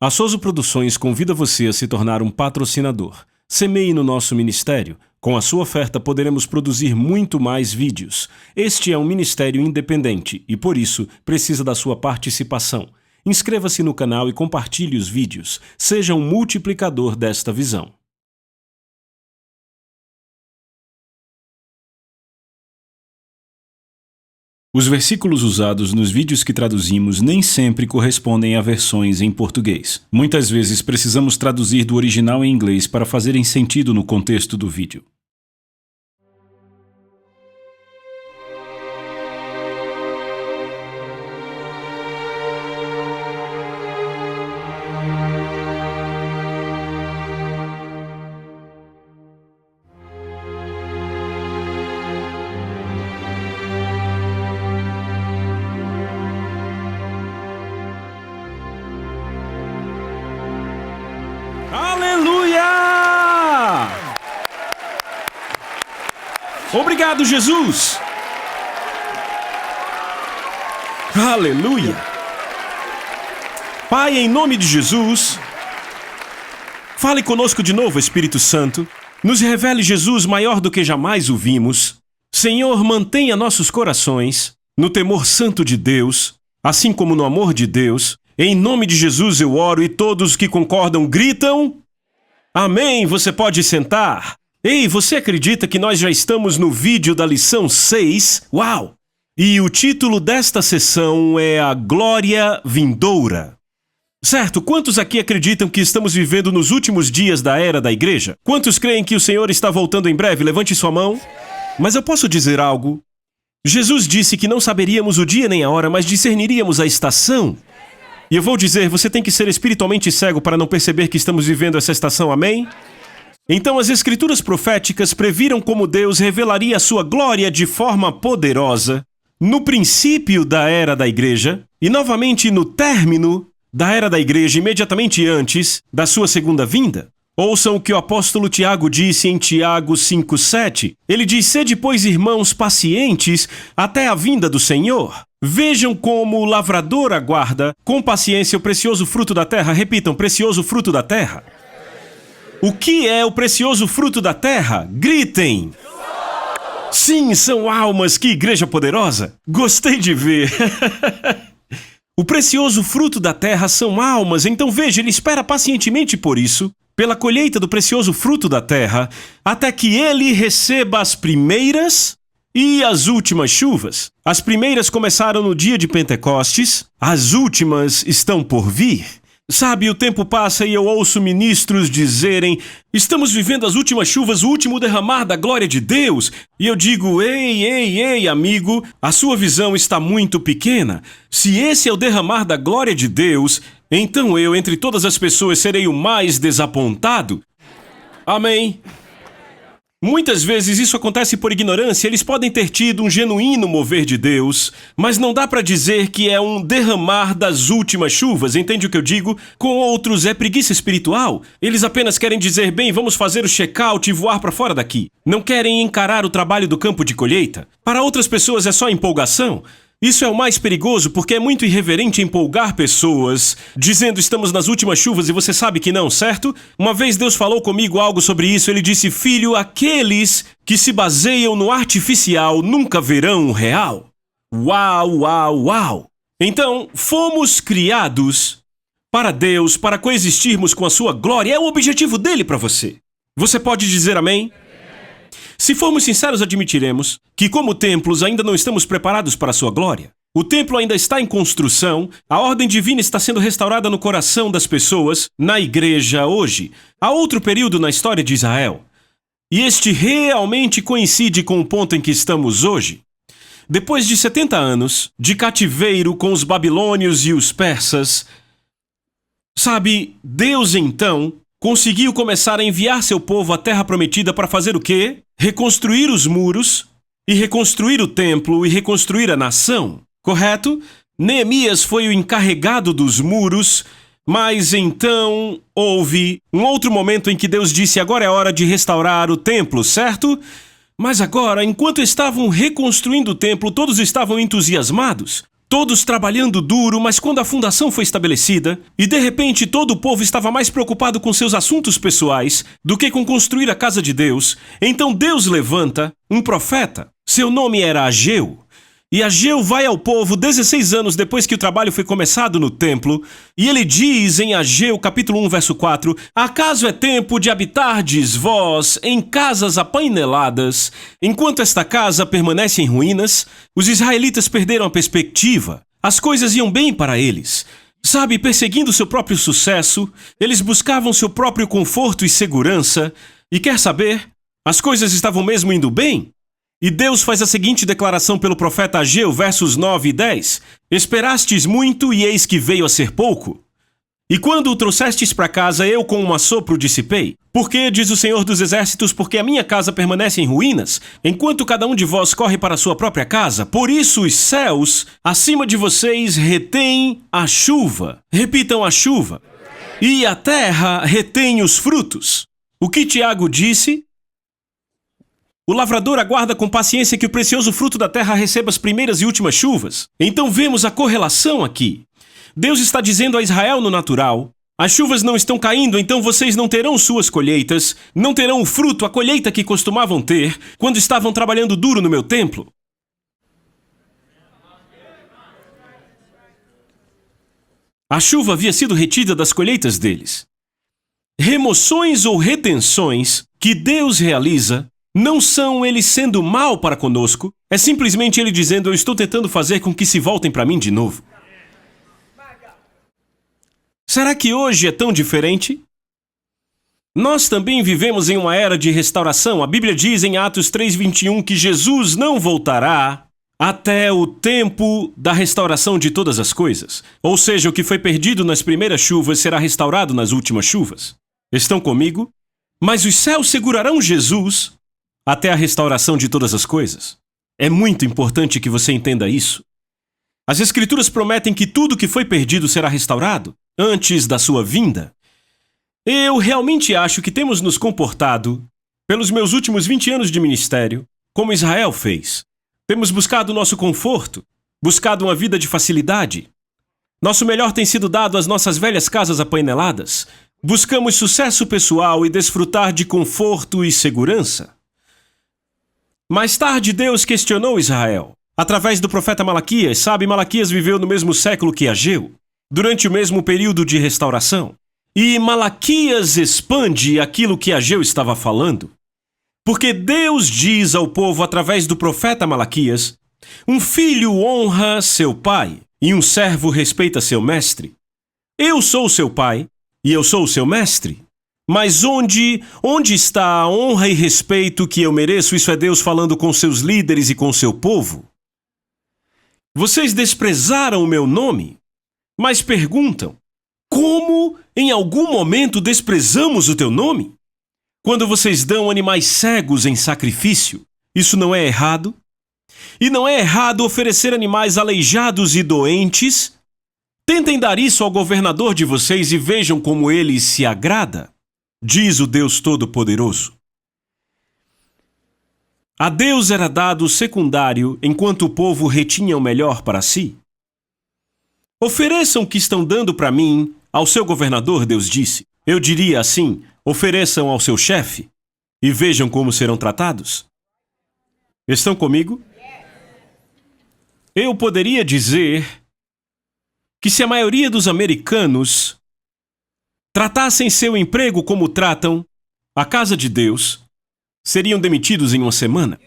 A Souza Produções convida você a se tornar um patrocinador. Semeie no nosso ministério. Com a sua oferta poderemos produzir muito mais vídeos. Este é um ministério independente e, por isso, precisa da sua participação. Inscreva-se no canal e compartilhe os vídeos. Seja um multiplicador desta visão. Os versículos usados nos vídeos que traduzimos nem sempre correspondem a versões em português. Muitas vezes precisamos traduzir do original em inglês para fazerem sentido no contexto do vídeo. Aleluia! Obrigado, Jesus! Aleluia! Pai, em nome de Jesus, fale conosco de novo, Espírito Santo. Nos revele Jesus maior do que jamais o vimos. Senhor, mantenha nossos corações no temor santo de Deus, assim como no amor de Deus. Em nome de Jesus eu oro e todos que concordam gritam: Amém! Você pode sentar. Ei, você acredita que nós já estamos no vídeo da lição 6? Uau! E o título desta sessão é A Glória Vindoura. Certo, quantos aqui acreditam que estamos vivendo nos últimos dias da era da igreja? Quantos creem que o Senhor está voltando em breve? Levante sua mão. Mas eu posso dizer algo? Jesus disse que não saberíamos o dia nem a hora, mas discerniríamos a estação. E eu vou dizer, você tem que ser espiritualmente cego para não perceber que estamos vivendo essa estação, amém? Então as escrituras proféticas previram como Deus revelaria a sua glória de forma poderosa no princípio da era da igreja e novamente no término da era da igreja imediatamente antes da sua segunda vinda. Ouçam o que o apóstolo Tiago disse em Tiago 5,7. Ele diz: Sede, pois, irmãos, pacientes até a vinda do Senhor. Vejam como o lavrador aguarda com paciência o precioso fruto da terra. Repitam, precioso fruto da terra. O que é o precioso fruto da terra? Gritem! Sim, são almas, que igreja poderosa! Gostei de ver! O precioso fruto da terra são almas, então veja, ele espera pacientemente por isso, pela colheita do precioso fruto da terra, até que ele receba as primeiras e as últimas chuvas. As primeiras começaram no dia de Pentecostes, as últimas estão por vir. Sabe, o tempo passa e eu ouço ministros dizerem: estamos vivendo as últimas chuvas, o último derramar da glória de Deus. E eu digo: ei, amigo, a sua visão está muito pequena. Se esse é o derramar da glória de Deus, então eu, entre todas as pessoas, serei o mais desapontado. Amém? Muitas vezes isso acontece por ignorância. Eles podem ter tido um genuíno mover de Deus, mas não dá para dizer que é um derramar das últimas chuvas, entende o que eu digo? Com outros é preguiça espiritual. Eles apenas querem dizer: bem, vamos fazer o check-out e voar para fora daqui. Não querem encarar o trabalho do campo de colheita. Para outras pessoas é só empolgação. Isso é o mais perigoso porque é muito irreverente empolgar pessoas, dizendo estamos nas últimas chuvas e você sabe que não, certo? Uma vez Deus falou comigo algo sobre isso, ele disse: filho, aqueles que se baseiam no artificial nunca verão o real. Uau! Então, fomos criados para Deus, para coexistirmos com a sua glória, é o objetivo dele para você. Você pode dizer amém? Se formos sinceros, admitiremos que, como templos, ainda não estamos preparados para a sua glória. O templo ainda está em construção, a ordem divina está sendo restaurada no coração das pessoas, na igreja hoje. Há outro período na história de Israel. E este realmente coincide com o ponto em que estamos hoje. Depois de 70 anos de cativeiro com os babilônios e os persas, sabe, Deus então conseguiu começar a enviar seu povo à terra prometida para fazer o quê? Reconstruir os muros, e reconstruir o templo, e reconstruir a nação. Correto? Neemias foi o encarregado dos muros, mas então houve um outro momento em que Deus disse: agora é hora de restaurar o templo, certo? Mas agora, enquanto estavam reconstruindo o templo, todos estavam entusiasmados. Todos trabalhando duro, mas quando a fundação foi estabelecida, e de repente todo o povo estava mais preocupado com seus assuntos pessoais do que com construir a casa de Deus, então Deus levanta um profeta. Seu nome era Ageu. E Ageu vai ao povo 16 anos depois que o trabalho foi começado no templo, e ele diz em Ageu capítulo 1, verso 4, acaso é tempo de habitardes vós em casas apaineladas, enquanto esta casa permanece em ruínas? Os israelitas perderam a perspectiva. As coisas iam bem para eles. Sabe, perseguindo seu próprio sucesso, eles buscavam seu próprio conforto e segurança. E quer saber? As coisas estavam mesmo indo bem? E Deus faz a seguinte declaração pelo profeta Ageu, versos 9 e 10. Esperastes muito e eis que veio a ser pouco. E quando o trouxestes para casa, eu com um assopro dissipei. Porque, diz o Senhor dos Exércitos, porque a minha casa permanece em ruínas, enquanto cada um de vós corre para a sua própria casa. Por isso os céus, acima de vocês, retêm a chuva. Repitam, a chuva. E a terra retém os frutos. O que Tiago disse? O lavrador aguarda com paciência que o precioso fruto da terra receba as primeiras e últimas chuvas. Então vemos a correlação aqui. Deus está dizendo a Israel no natural, as chuvas não estão caindo, então vocês não terão suas colheitas, não terão o fruto, a colheita que costumavam ter quando estavam trabalhando duro no meu templo. A chuva havia sido retida das colheitas deles. Remoções ou retenções que Deus realiza não são ele sendo mal para conosco, é simplesmente ele dizendo, eu estou tentando fazer com que se voltem para mim de novo. Será que hoje é tão diferente? Nós também vivemos em uma era de restauração. A Bíblia diz em Atos 3:21 que Jesus não voltará até o tempo da restauração de todas as coisas. Ou seja, o que foi perdido nas primeiras chuvas será restaurado nas últimas chuvas. Estão comigo? Mas os céus segurarão Jesus até a restauração de todas as coisas. É muito importante que você entenda isso. As Escrituras prometem que tudo que foi perdido será restaurado antes da sua vinda. Eu realmente acho que temos nos comportado, pelos meus últimos 20 anos de ministério, como Israel fez. Temos buscado o nosso conforto, buscado uma vida de facilidade. Nosso melhor tem sido dado às nossas velhas casas apaineladas. Buscamos sucesso pessoal e desfrutar de conforto e segurança. Mais tarde, Deus questionou Israel. Através do profeta Malaquias, sabe, Malaquias viveu no mesmo século que Ageu, durante o mesmo período de restauração. E Malaquias expande aquilo que Ageu estava falando. Porque Deus diz ao povo através do profeta Malaquias, um filho honra seu pai e um servo respeita seu mestre. Eu sou seu pai e eu sou o seu mestre. Mas onde está a honra e respeito que eu mereço? Isso é Deus falando com seus líderes e com seu povo. Vocês desprezaram o meu nome, mas perguntam, como em algum momento desprezamos o teu nome? Quando vocês dão animais cegos em sacrifício, isso não é errado? E não é errado oferecer animais aleijados e doentes? Tentem dar isso ao governador de vocês e vejam como ele se agrada. Diz o Deus Todo-Poderoso. A Deus era dado o secundário, enquanto o povo retinha o melhor para si. Ofereçam o que estão dando para mim ao seu governador, Deus disse. Eu diria assim, ofereçam ao seu chefe e vejam como serão tratados. Estão comigo? Eu poderia dizer que se a maioria dos americanos tratassem seu emprego como tratam a casa de Deus, seriam demitidos em uma semana.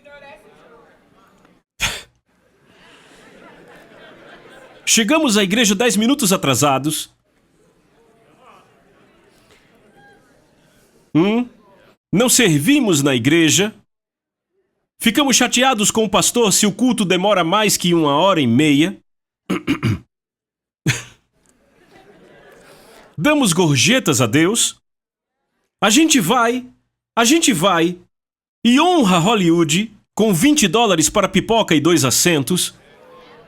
Chegamos à igreja 10 minutos atrasados. Não servimos na igreja. Ficamos chateados com o pastor se o culto demora mais que 1h30. Damos gorjetas a Deus. A gente vai e honra Hollywood com $20 para pipoca e 2 assentos,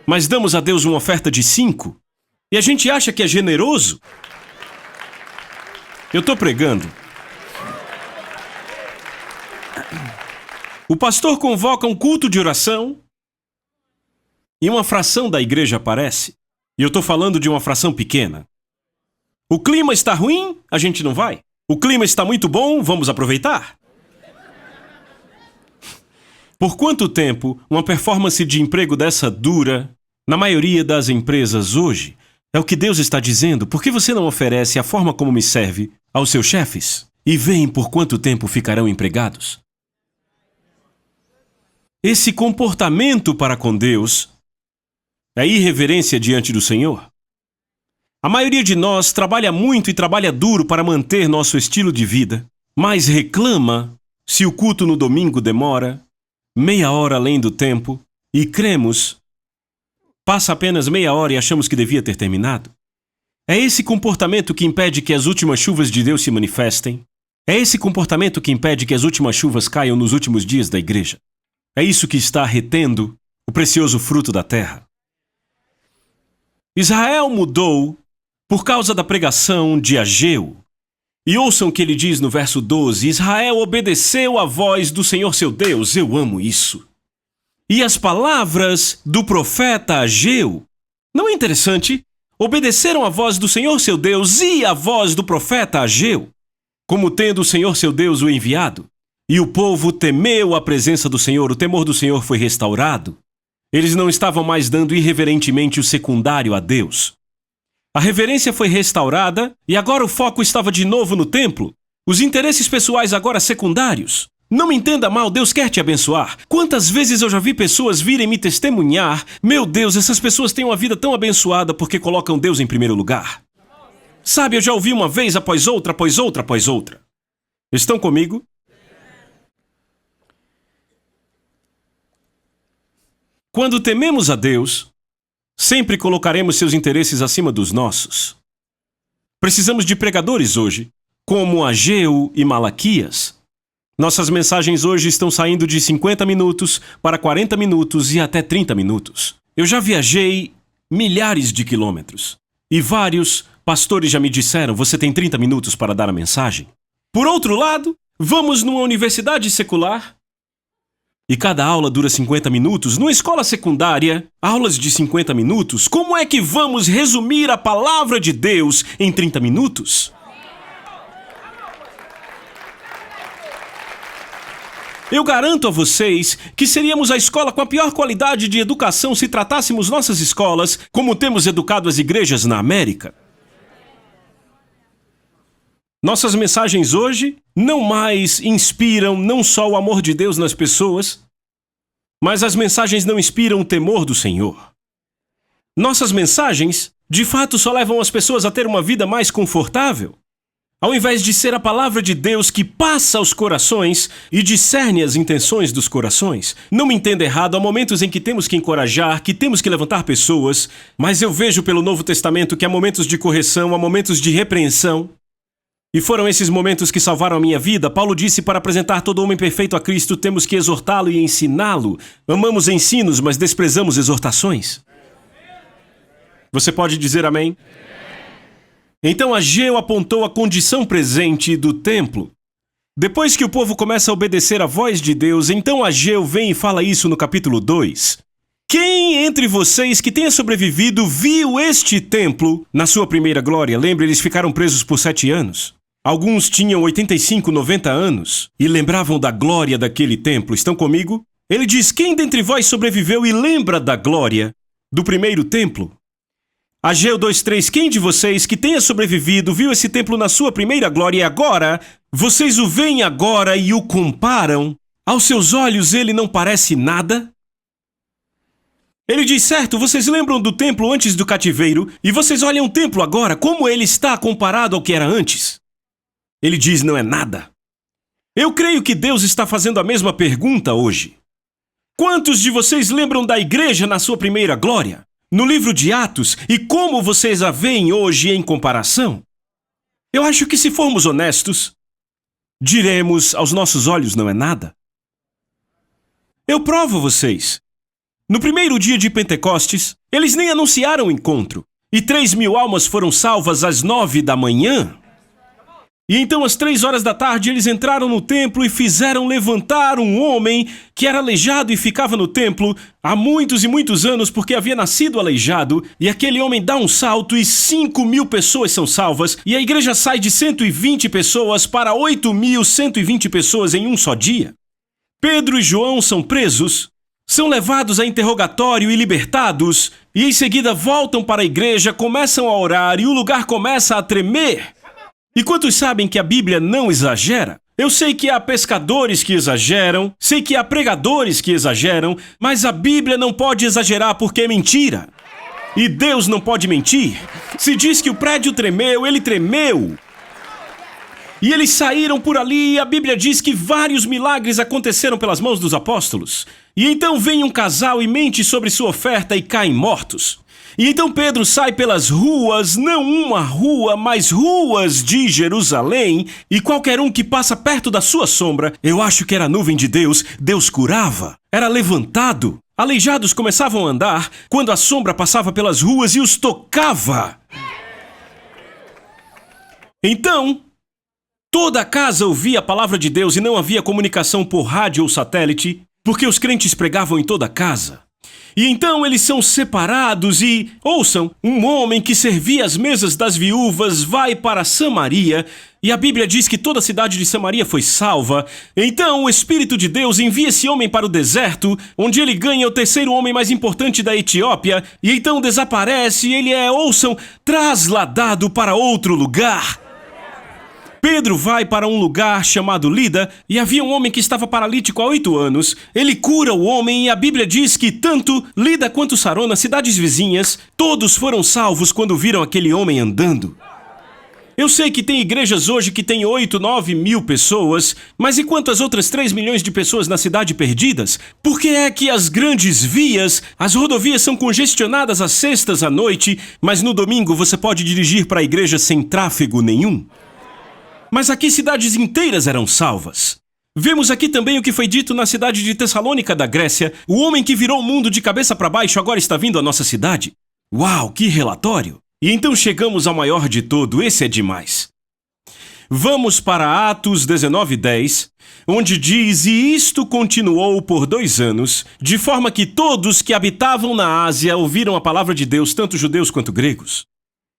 mas damos a Deus uma oferta de 5 e a gente acha que é generoso? Eu estou pregando. O pastor convoca um culto de oração e uma fração da igreja aparece. E eu estou falando de uma fração pequena. O clima está ruim, a gente não vai. O clima está muito bom, vamos aproveitar. Por quanto tempo uma performance de emprego dessa dura, na maioria das empresas hoje, é o que Deus está dizendo? Por que você não oferece a forma como me serve aos seus chefes? E veem por quanto tempo ficarão empregados? Esse comportamento para com Deus é irreverência diante do Senhor. A maioria de nós trabalha muito e trabalha duro para manter nosso estilo de vida, mas reclama se o culto no domingo demora meia hora além do tempo e cremos, passa apenas meia hora e achamos que devia ter terminado. É esse comportamento que impede que as últimas chuvas de Deus se manifestem. É esse comportamento que impede que as últimas chuvas caiam nos últimos dias da igreja. É isso que está retendo o precioso fruto da terra. Israel mudou por causa da pregação de Ageu. E ouçam o que ele diz no verso 12: Israel obedeceu à voz do Senhor seu Deus. Eu amo isso. E as palavras do profeta Ageu. Não é interessante? Obedeceram à voz do Senhor seu Deus e à voz do profeta Ageu, como tendo o Senhor seu Deus o enviado. E o povo temeu a presença do Senhor, o temor do Senhor foi restaurado. Eles não estavam mais dando irreverentemente o secundário a Deus. A reverência foi restaurada e agora o foco estava de novo no templo. Os interesses pessoais agora secundários. Não me entenda mal, Deus quer te abençoar. Quantas vezes eu já vi pessoas virem me testemunhar: meu Deus, essas pessoas têm uma vida tão abençoada porque colocam Deus em primeiro lugar. Sabe, eu já ouvi uma vez após outra, após outra, após outra. Estão comigo? Quando tememos a Deus, sempre colocaremos seus interesses acima dos nossos. Precisamos de pregadores hoje, como Ageu e Malaquias. Nossas mensagens hoje estão saindo de 50 minutos para 40 minutos e até 30 minutos. Eu já viajei milhares de quilômetros. E vários pastores já me disseram: você tem 30 minutos para dar a mensagem. Por outro lado, vamos numa universidade secular e cada aula dura 50 minutos. Numa escola secundária, aulas de 50 minutos. Como é que vamos resumir a palavra de Deus em 30 minutos? Eu garanto a vocês que seríamos a escola com a pior qualidade de educação se tratássemos nossas escolas como temos educado as igrejas na América. Nossas mensagens hoje não mais inspiram não só o amor de Deus nas pessoas, mas as mensagens não inspiram o temor do Senhor. Nossas mensagens, de fato, só levam as pessoas a ter uma vida mais confortável, ao invés de ser a palavra de Deus que passa aos corações e discerne as intenções dos corações. Não me entenda errado, há momentos em que temos que encorajar, que temos que levantar pessoas, mas eu vejo pelo Novo Testamento que há momentos de correção, há momentos de repreensão. E foram esses momentos que salvaram a minha vida. Paulo disse: para apresentar todo homem perfeito a Cristo, temos que exortá-lo e ensiná-lo. Amamos ensinos, mas desprezamos exortações. Você pode dizer amém? Então Ageu apontou a condição presente do templo. Depois que o povo começa a obedecer à voz de Deus, então Ageu vem e fala isso no capítulo 2. Quem entre vocês que tenha sobrevivido viu este templo na sua primeira glória? Lembre, eles ficaram presos por 7 anos. Alguns tinham 85, 90 anos e lembravam da glória daquele templo. Estão comigo? Ele diz: quem dentre vós sobreviveu e lembra da glória do primeiro templo? Ageu 2:3, quem de vocês que tenha sobrevivido viu esse templo na sua primeira glória e agora, vocês o veem agora e o comparam? Aos seus olhos ele não parece nada? Ele diz: certo, vocês lembram do templo antes do cativeiro e vocês olham o templo agora, como ele está comparado ao que era antes? Ele diz: não é nada. Eu creio que Deus está fazendo a mesma pergunta hoje. Quantos de vocês lembram da igreja na sua primeira glória? No livro de Atos, e como vocês a veem hoje em comparação? Eu acho que, se formos honestos, diremos: aos nossos olhos não é nada. Eu provo a vocês. No primeiro dia de Pentecostes, eles nem anunciaram o encontro, e 3.000 almas foram salvas às 9 da manhã. E então, às 3 horas da tarde, eles entraram no templo e fizeram levantar um homem que era aleijado e ficava no templo há muitos e muitos anos porque havia nascido aleijado. E aquele homem dá um salto e 5.000 pessoas são salvas. E a igreja sai de 120 pessoas para 8.120 pessoas em um só dia. Pedro e João são presos, são levados a interrogatório e libertados. E em seguida voltam para a igreja, começam a orar e o lugar começa a tremer. E quantos sabem que a Bíblia não exagera? Eu sei que há pescadores que exageram, sei que há pregadores que exageram, mas a Bíblia não pode exagerar porque é mentira. E Deus não pode mentir. Se diz que o prédio tremeu, ele tremeu. E eles saíram por ali e a Bíblia diz que vários milagres aconteceram pelas mãos dos apóstolos. E então vem um casal e mente sobre sua oferta e caem mortos. E então Pedro sai pelas ruas, não uma rua, mas ruas de Jerusalém, e qualquer um que passa perto da sua sombra, eu acho que era a nuvem de Deus, Deus curava, era levantado. Aleijados começavam a andar quando a sombra passava pelas ruas e os tocava. Então, toda a casa ouvia a palavra de Deus e não havia comunicação por rádio ou satélite, porque os crentes pregavam em toda a casa. E então eles são separados e, ouçam, um homem que servia as mesas das viúvas vai para Samaria, e a Bíblia diz que toda a cidade de Samaria foi salva. Então o Espírito de Deus envia esse homem para o deserto, onde ele ganha o terceiro homem mais importante da Etiópia, e então desaparece e ele é, ouçam, trasladado para outro lugar. Pedro vai para um lugar chamado Lida e havia um homem que estava paralítico há 8 anos. Ele cura o homem e a Bíblia diz que tanto Lida quanto Sarona, cidades vizinhas, todos foram salvos quando viram aquele homem andando. Eu sei que tem igrejas hoje que têm 8, 9 mil pessoas, mas e quantas outras 3 milhões de pessoas na cidade perdidas? Por que é que as grandes vias, as rodovias são congestionadas às sextas à noite, mas no domingo você pode dirigir para a igreja sem tráfego nenhum? Mas aqui cidades inteiras eram salvas. Vemos aqui também o que foi dito na cidade de Tessalônica da Grécia. O homem que virou o mundo de cabeça para baixo agora está vindo à nossa cidade. Uau, que relatório! E então chegamos ao maior de todo, esse é demais. Vamos para Atos 19:10, onde diz: E isto continuou por 2 anos, de forma que todos que habitavam na Ásia ouviram a palavra de Deus, tanto judeus quanto gregos.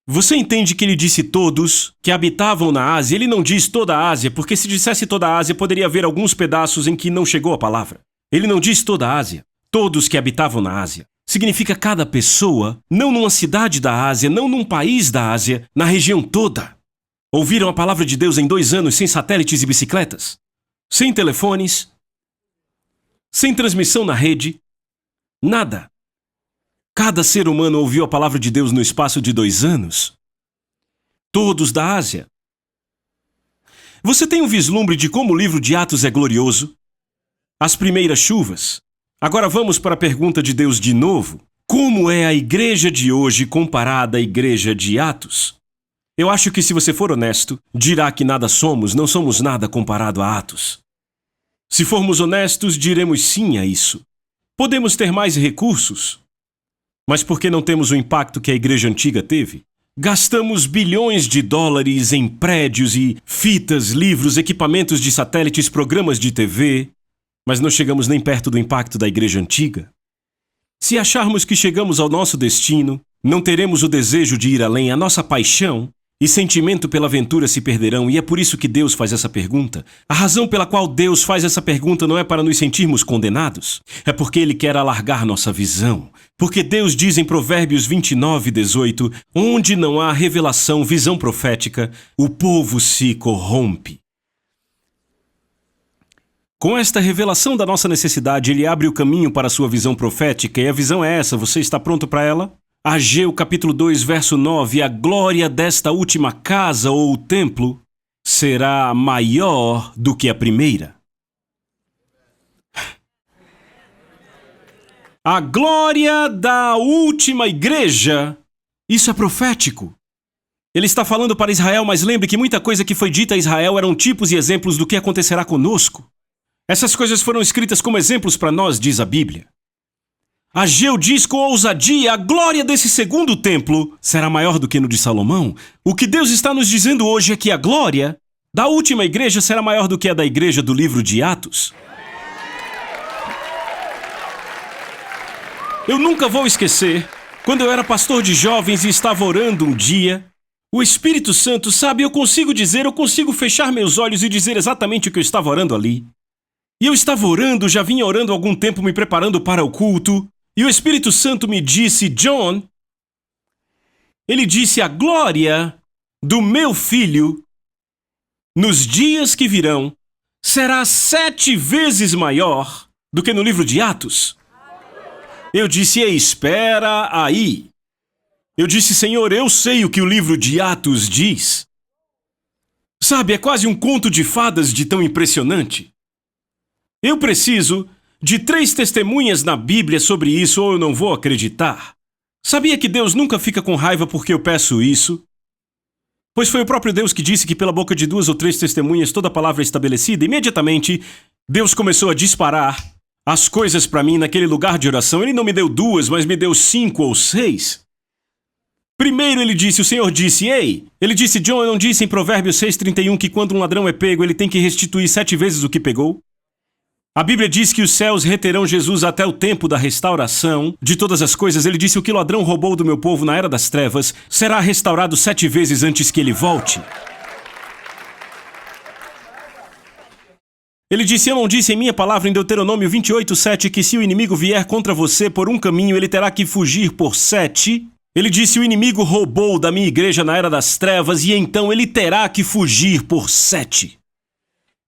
Você entende que ele disse todos que habitavam na Ásia? Ele não diz toda a Ásia, porque se dissesse toda a Ásia, poderia haver alguns pedaços em que não chegou a palavra. Ele não diz toda a Ásia. Todos que habitavam na Ásia. Significa cada pessoa, não numa cidade da Ásia, não num país da Ásia, na região toda. Ouviram a palavra de Deus em 2 anos sem satélites e bicicletas, sem telefones, sem transmissão na rede, nada. Cada ser humano ouviu a palavra de Deus no espaço de 2 anos. Todos da Ásia. Você tem um vislumbre de como o livro de Atos é glorioso? As primeiras chuvas. Agora vamos para a pergunta de Deus de novo. Como é a igreja de hoje comparada à igreja de Atos? Eu acho que se você for honesto, dirá que nada somos, não somos nada comparado a Atos. Se formos honestos, diremos sim a isso. Podemos ter mais recursos. Mas por que não temos o impacto que a igreja antiga teve? Gastamos bilhões de dólares em prédios e fitas, livros, equipamentos de satélites, programas de TV, mas não chegamos nem perto do impacto da igreja antiga. Se acharmos que chegamos ao nosso destino, não teremos o desejo de ir além, a nossa paixão e sentimento pela aventura se perderão, e é por isso que Deus faz essa pergunta. A razão pela qual Deus faz essa pergunta não é para nos sentirmos condenados, é porque Ele quer alargar nossa visão. Porque Deus diz em Provérbios 29:18, onde não há revelação, visão profética, o povo se corrompe. Com esta revelação da nossa necessidade, Ele abre o caminho para a sua visão profética, e a visão é essa, você está pronto para ela? Ageu capítulo 2, verso 9, a glória desta última casa ou templo será maior do que a primeira. A glória da última igreja, isso é profético. Ele está falando para Israel, mas lembre que muita coisa que foi dita a Israel eram tipos e exemplos do que acontecerá conosco. Essas coisas foram escritas como exemplos para nós, diz a Bíblia. Ageu diz com ousadia, a glória desse segundo templo será maior do que no de Salomão. O que Deus está nos dizendo hoje é que a glória da última igreja será maior do que a da igreja do livro de Atos. Eu nunca vou esquecer, quando eu era pastor de jovens e estava orando um dia, o Espírito Santo, sabe, eu consigo fechar meus olhos e dizer exatamente o que eu estava orando ali. E eu estava orando, já vinha orando há algum tempo, me preparando para o culto, e o Espírito Santo me disse, John, ele disse, a glória do meu filho, nos dias que virão, será 7 vezes maior do que no livro de Atos. Eu disse, espera aí. Eu disse, Senhor, eu sei o que o livro de Atos diz. Sabe, é quase um conto de fadas de tão impressionante. Eu preciso de 3 testemunhas na Bíblia sobre isso ou eu não vou acreditar. Sabia que Deus nunca fica com raiva porque eu peço isso? Pois foi o próprio Deus que disse que pela boca de 2 ou 3 testemunhas toda palavra é estabelecida. Imediatamente, Deus começou a disparar as coisas para mim naquele lugar de oração. Ele não me deu 2, mas me deu 5 ou 6. Primeiro ele disse, o Senhor disse, ei, ele disse, John, eu não disse em Provérbios 6:31 que quando um ladrão é pego, ele tem que restituir 7 vezes o que pegou? A Bíblia diz que os céus reterão Jesus até o tempo da restauração de todas as coisas. Ele disse, o que o ladrão roubou do meu povo na era das trevas será restaurado 7 vezes antes que ele volte. Ele disse, eu não disse em minha palavra em Deuteronômio 28:7 que se o inimigo vier contra você por um caminho, ele terá que fugir por 7. Ele disse, o inimigo roubou da minha igreja na era das trevas e então ele terá que fugir por 7.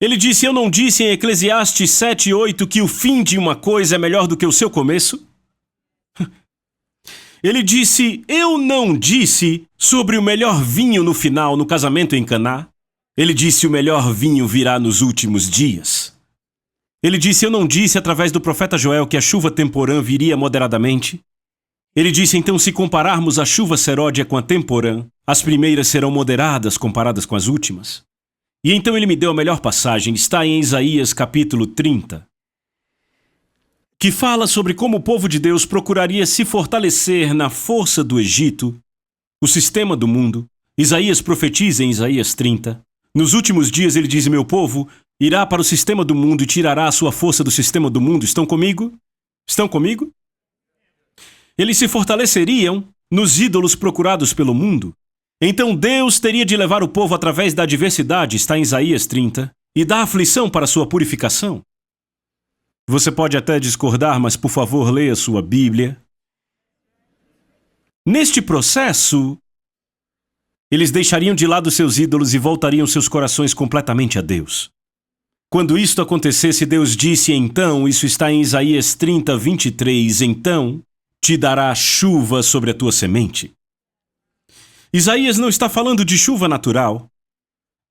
Ele disse, eu não disse em Eclesiastes 7:8 que o fim de uma coisa é melhor do que o seu começo? Ele disse, eu não disse sobre o melhor vinho no final, no casamento em Caná? Ele disse, o melhor vinho virá nos últimos dias. Ele disse, eu não disse através do profeta Joel que a chuva temporã viria moderadamente? Ele disse, então, se compararmos a chuva seródia com a temporã, as primeiras serão moderadas comparadas com as últimas. E então ele me deu a melhor passagem, está em Isaías capítulo 30, que fala sobre como o povo de Deus procuraria se fortalecer na força do Egito, o sistema do mundo. Isaías profetiza em Isaías 30. Nos últimos dias ele diz, meu povo irá para o sistema do mundo e tirará a sua força do sistema do mundo. Estão comigo? Estão comigo? Eles se fortaleceriam nos ídolos procurados pelo mundo. Então Deus teria de levar o povo através da adversidade, está em Isaías 30, e da aflição para sua purificação. Você pode até discordar, mas por favor leia sua Bíblia. Neste processo, eles deixariam de lado seus ídolos e voltariam seus corações completamente a Deus. Quando isto acontecesse, Deus disse então, isso está em Isaías 30:23, então te dará chuva sobre a tua semente. Isaías não está falando de chuva natural,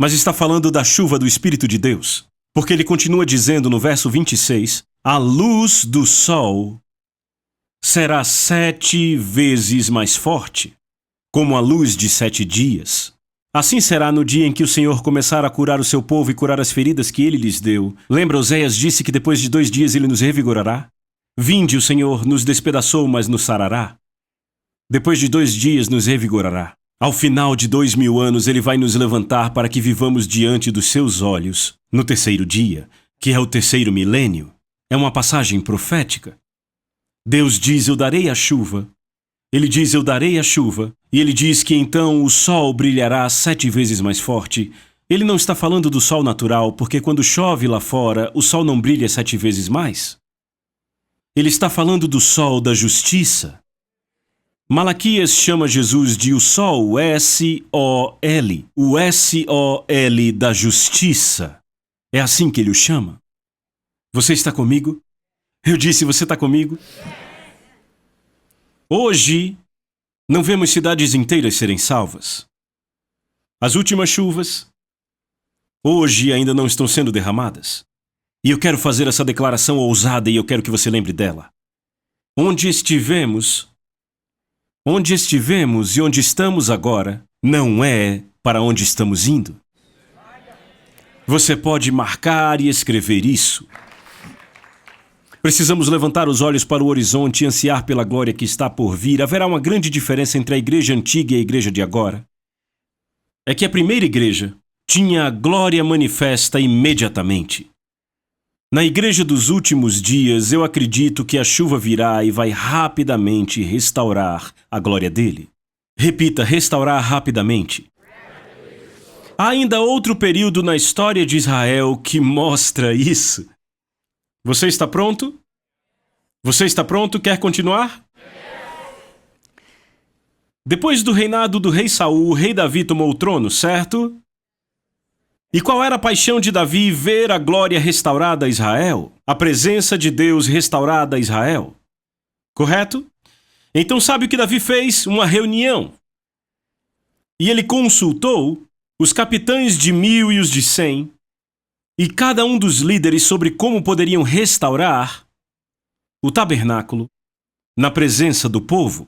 mas está falando da chuva do Espírito de Deus. Porque ele continua dizendo no verso 26, a luz do sol será 7 vezes mais forte, como a luz de 7 dias. Assim será no dia em que o Senhor começar a curar o seu povo e curar as feridas que ele lhes deu. Lembra, Oséias disse que depois de 2 dias ele nos revigorará? Vinde, o Senhor nos despedaçou, mas nos sarará. Depois de 2 dias nos revigorará. Ao final de 2000 anos, ele vai nos levantar para que vivamos diante dos seus olhos, no 3º dia, que é o 3º milênio. É uma passagem profética. Deus diz, eu darei a chuva. Ele diz, eu darei a chuva. E ele diz que então o sol brilhará 7 vezes mais forte. Ele não está falando do sol natural, porque quando chove lá fora, o sol não brilha 7 vezes mais. Ele está falando do sol da justiça. Malaquias chama Jesus de o sol, o S-O-L, o S-O-L da justiça. É assim que ele o chama. Você está comigo? Eu disse, você está comigo? Hoje, não vemos cidades inteiras serem salvas. As últimas chuvas, hoje ainda não estão sendo derramadas. E eu quero fazer essa declaração ousada e eu quero que você lembre dela. Onde estivemos e onde estamos agora, não é para onde estamos indo. Você pode marcar e escrever isso. Precisamos levantar os olhos para o horizonte e ansiar pela glória que está por vir. Haverá uma grande diferença entre a igreja antiga e a igreja de agora. É que a primeira igreja tinha a glória manifesta imediatamente. Na igreja dos últimos dias, eu acredito que a chuva virá e vai rapidamente restaurar a glória dele. Repita, restaurar rapidamente. Há ainda outro período na história de Israel que mostra isso. Você está pronto? Você está pronto? Quer continuar? Depois do reinado do rei Saul, o rei Davi tomou o trono, certo? E qual era a paixão de Davi? Ver a glória restaurada a Israel, a presença de Deus restaurada a Israel. Correto? Então sabe o que Davi fez? Uma reunião. E ele consultou os capitães de 1000 e os de 100, e cada um dos líderes sobre como poderiam restaurar o tabernáculo na presença do povo.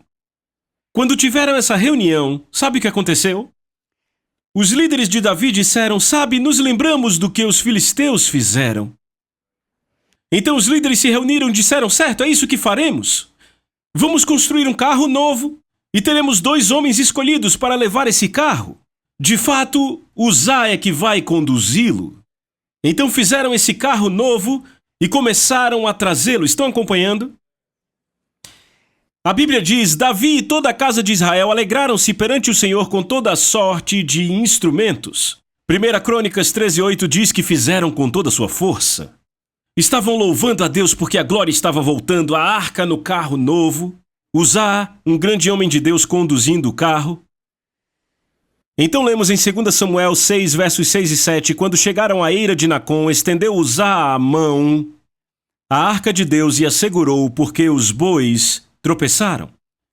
Quando tiveram essa reunião, sabe o que aconteceu? Os líderes de Davi disseram, sabe, nos lembramos do que os filisteus fizeram. Então os líderes se reuniram e disseram, certo, é isso que faremos. Vamos construir um carro novo e teremos 2 homens escolhidos para levar esse carro. De fato, Uzá é que vai conduzi-lo. Então fizeram esse carro novo e começaram a trazê-lo. Estão acompanhando? A Bíblia diz, Davi e toda a casa de Israel alegraram-se perante o Senhor com toda a sorte de instrumentos. 1 Crônicas 13:8 diz que fizeram com toda a sua força. Estavam louvando a Deus porque a glória estava voltando, a arca no carro novo, Uzá, um grande homem de Deus conduzindo o carro. Então lemos em 2 Samuel 6, versos 6 e 7, quando chegaram à eira de Nacon, estendeu Uzá a mão, a arca de Deus e a segurou, porque os bois tropeçaram.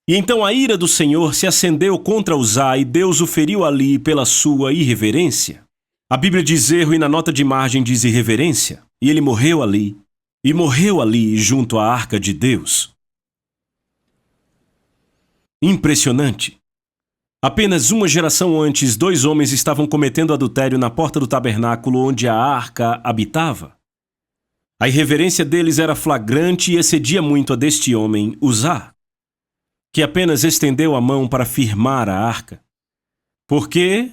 E então a ira do Senhor se acendeu contra Uzá e Deus o feriu ali pela sua irreverência. A Bíblia diz erro e na nota de margem diz irreverência. E ele morreu ali. E morreu ali junto à arca de Deus. Impressionante. Apenas uma geração antes, 2 homens estavam cometendo adultério na porta do tabernáculo onde a arca habitava. A irreverência deles era flagrante e excedia muito a deste homem, Uzá, que apenas estendeu a mão para firmar a arca. Porque,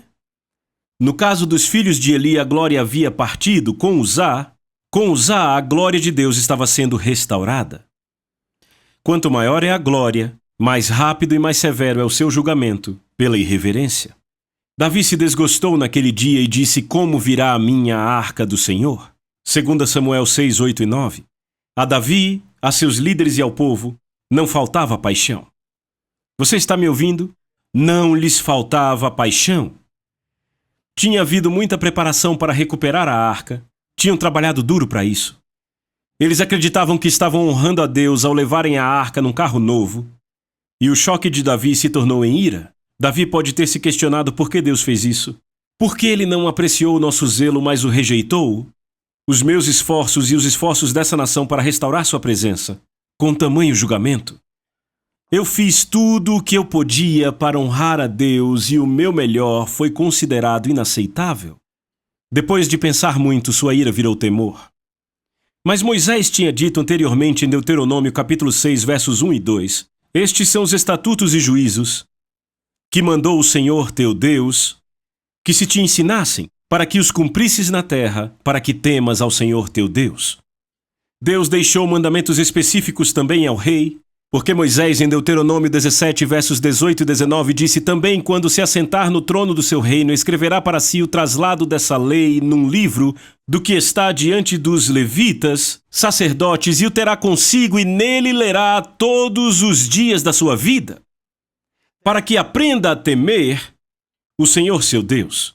no caso dos filhos de Eli, a glória havia partido com Uzá a glória de Deus estava sendo restaurada. Quanto maior é a glória, mais rápido e mais severo é o seu julgamento pela irreverência. Davi se desgostou naquele dia e disse, como virá a minha arca do Senhor? 2 Samuel 6, 8 e 9. A Davi, a seus líderes e ao povo, não faltava paixão. Você está me ouvindo? Não lhes faltava paixão. Tinha havido muita preparação para recuperar a arca. Tinham trabalhado duro para isso. Eles acreditavam que estavam honrando a Deus ao levarem a arca num carro novo. E o choque de Davi se tornou em ira. Davi pode ter se questionado por que Deus fez isso. Por que ele não apreciou o nosso zelo, mas o rejeitou? Os meus esforços e os esforços dessa nação para restaurar sua presença, com tamanho julgamento. Eu fiz tudo o que eu podia para honrar a Deus e o meu melhor foi considerado inaceitável. Depois de pensar muito, sua ira virou temor. Mas Moisés tinha dito anteriormente em Deuteronômio capítulo 6, versos 1 e 2, estes são os estatutos e juízos que mandou o Senhor teu Deus, que se te ensinassem, para que os cumprisses na terra, para que temas ao Senhor teu Deus. Deus deixou mandamentos específicos também ao rei, porque Moisés, em Deuteronômio 17, versos 18 e 19, disse também, quando se assentar no trono do seu reino, escreverá para si o traslado dessa lei num livro do que está diante dos levitas, sacerdotes, e o terá consigo, e nele lerá todos os dias da sua vida, para que aprenda a temer o Senhor seu Deus.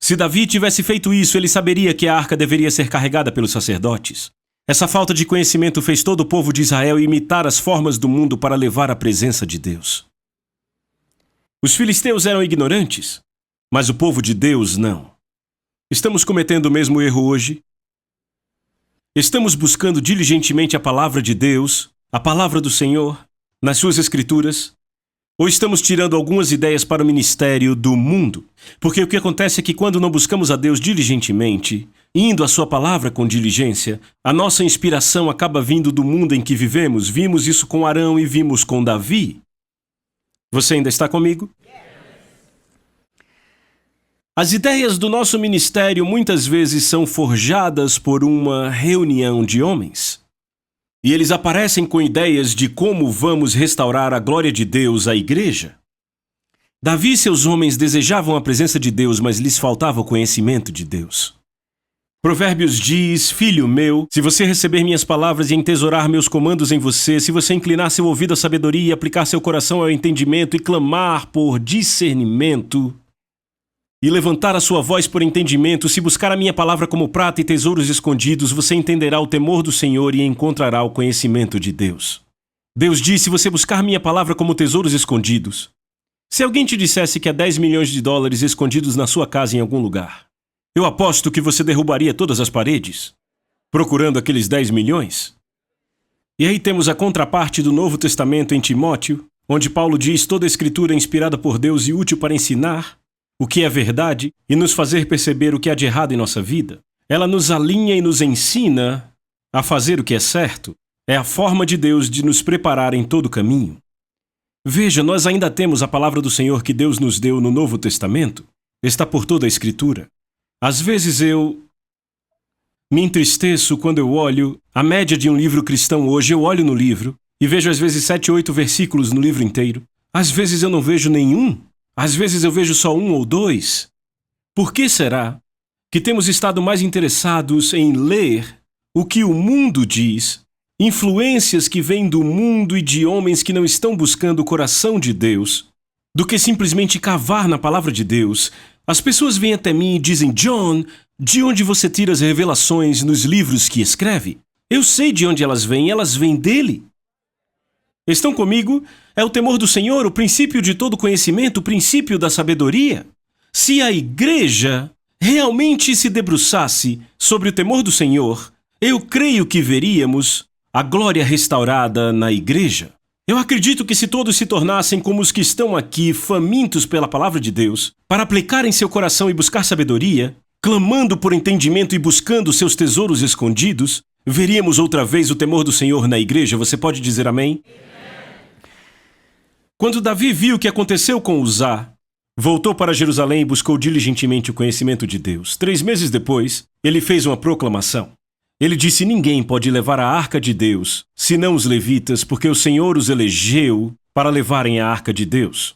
Se Davi tivesse feito isso, ele saberia que a arca deveria ser carregada pelos sacerdotes. Essa falta de conhecimento fez todo o povo de Israel imitar as formas do mundo para levar a presença de Deus. Os filisteus eram ignorantes, mas o povo de Deus não. Estamos cometendo o mesmo erro hoje? Estamos buscando diligentemente a palavra de Deus, a palavra do Senhor, nas suas escrituras? Ou estamos tirando algumas ideias para o ministério do mundo? Porque o que acontece é que quando não buscamos a Deus diligentemente, indo à sua palavra com diligência, a nossa inspiração acaba vindo do mundo em que vivemos. Vimos isso com Arão e vimos com Davi. Você ainda está comigo? As ideias do nosso ministério muitas vezes são forjadas por uma reunião de homens. E eles aparecem com ideias de como vamos restaurar a glória de Deus à igreja. Davi e seus homens desejavam a presença de Deus, mas lhes faltava o conhecimento de Deus. Provérbios diz: Filho meu, se você receber minhas palavras e entesourar meus comandos em você, se você inclinar seu ouvido à sabedoria e aplicar seu coração ao entendimento e clamar por discernimento, e levantar a sua voz por entendimento, se buscar a minha palavra como prata e tesouros escondidos, você entenderá o temor do Senhor e encontrará o conhecimento de Deus. Deus diz: se você buscar minha palavra como tesouros escondidos. Se alguém te dissesse que há 10 milhões de dólares escondidos na sua casa em algum lugar, eu aposto que você derrubaria todas as paredes, procurando aqueles 10 milhões. E aí temos a contraparte do Novo Testamento em Timóteo, onde Paulo diz: toda a escritura é inspirada por Deus e útil para ensinar o que é verdade e nos fazer perceber o que há de errado em nossa vida. Ela nos alinha e nos ensina a fazer o que é certo. É a forma de Deus de nos preparar em todo o caminho. Veja, nós ainda temos a palavra do Senhor que Deus nos deu no Novo Testamento. Está por toda a Escritura. Às vezes eu me entristeço quando eu olho a média de um livro cristão hoje. Eu olho no livro e vejo às vezes 7, 8 versículos no livro inteiro. Às vezes eu não vejo nenhum. Às vezes eu vejo só 1 ou 2. Por que será que temos estado mais interessados em ler o que o mundo diz, influências que vêm do mundo e de homens que não estão buscando o coração de Deus, do que simplesmente cavar na palavra de Deus? As pessoas vêm até mim e dizem: John, de onde você tira as revelações nos livros que escreve? Eu sei de onde elas vêm dele. Estão comigo? É o temor do Senhor, o princípio de todo conhecimento, o princípio da sabedoria. Se a igreja realmente se debruçasse sobre o temor do Senhor, eu creio que veríamos a glória restaurada na igreja. Eu acredito que se todos se tornassem como os que estão aqui, famintos pela palavra de Deus, para aplicar em seu coração e buscar sabedoria, clamando por entendimento e buscando seus tesouros escondidos, veríamos outra vez o temor do Senhor na igreja. Você pode dizer amém? Quando Davi viu o que aconteceu com Uzá, voltou para Jerusalém e buscou diligentemente o conhecimento de Deus. 3 meses depois, ele fez uma proclamação. Ele disse: ninguém pode levar a arca de Deus, senão os levitas, porque o Senhor os elegeu para levarem a arca de Deus.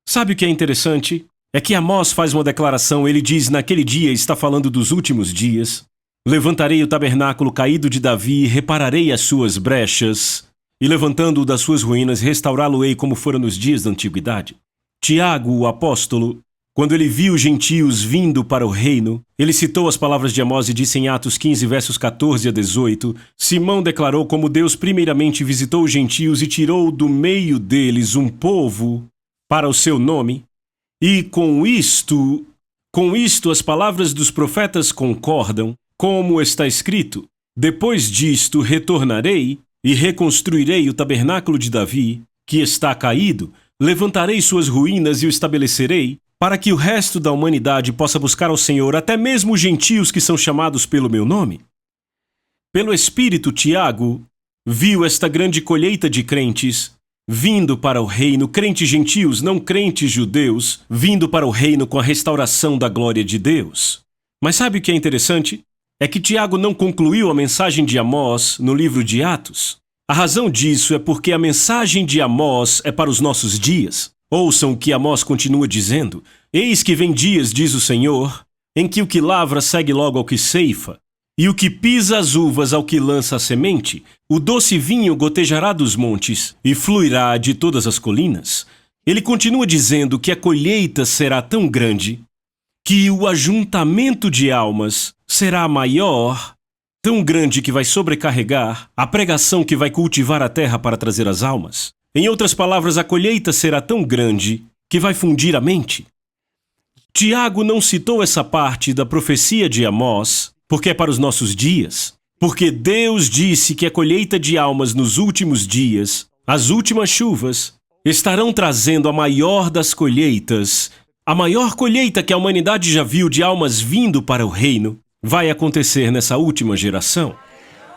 Sabe o que é interessante? É que Amós faz uma declaração. Ele diz: naquele dia, está falando dos últimos dias, levantarei o tabernáculo caído de Davi, repararei as suas brechas, e levantando-o das suas ruínas, restaurá-lo-ei como fora nos dias da antiguidade. Tiago, o apóstolo, quando ele viu os gentios vindo para o reino, ele citou as palavras de Amós e disse em Atos 15, versos 14 a 18, Simão declarou como Deus primeiramente visitou os gentios e tirou do meio deles um povo para o seu nome, e com isto as palavras dos profetas concordam, como está escrito: depois disto retornarei e reconstruirei o tabernáculo de Davi, que está caído, levantarei suas ruínas e o estabelecerei, para que o resto da humanidade possa buscar ao Senhor, até mesmo os gentios que são chamados pelo meu nome. Pelo Espírito, Tiago viu esta grande colheita de crentes vindo para o reino, crentes gentios, não crentes judeus, vindo para o reino com a restauração da glória de Deus. Mas sabe o que é interessante? É que Tiago não concluiu a mensagem de Amós no livro de Atos. A razão disso é porque a mensagem de Amós é para os nossos dias. Ouçam o que Amós continua dizendo: eis que vem dias, diz o Senhor, em que o que lavra segue logo ao que ceifa, e o que pisa as uvas ao que lança a semente, o doce vinho gotejará dos montes e fluirá de todas as colinas. Ele continua dizendo que a colheita será tão grande que o ajuntamento de almas será maior, tão grande que vai sobrecarregar a pregação que vai cultivar a terra para trazer as almas. Em outras palavras, a colheita será tão grande que vai fundir a mente. Tiago não citou essa parte da profecia de Amós porque é para os nossos dias, porque Deus disse que a colheita de almas nos últimos dias, as últimas chuvas, estarão trazendo a maior das colheitas. A maior colheita que a humanidade já viu de almas vindo para o reino vai acontecer nessa última geração.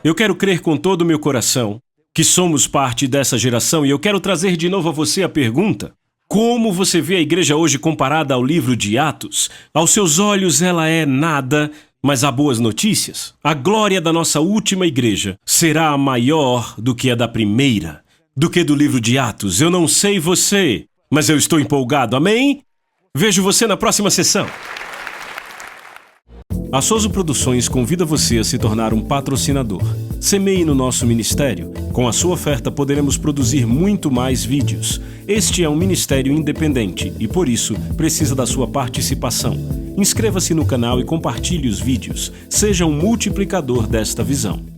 Eu quero crer com todo o meu coração que somos parte dessa geração, e eu quero trazer de novo a você a pergunta: Como você vê a igreja hoje comparada ao livro de Atos? Aos seus olhos ela é nada, mas há boas notícias. A glória da nossa última igreja será maior do que a da primeira, do que do livro de Atos. Eu não sei você, mas eu estou empolgado, amém? Vejo você na próxima sessão. A Soso Produções convida você a se tornar um patrocinador. Semeie no nosso ministério. Com a sua oferta poderemos produzir muito mais vídeos. Este é um ministério independente e, por isso, precisa da sua participação. Inscreva-se no canal e compartilhe os vídeos. Seja um multiplicador desta visão.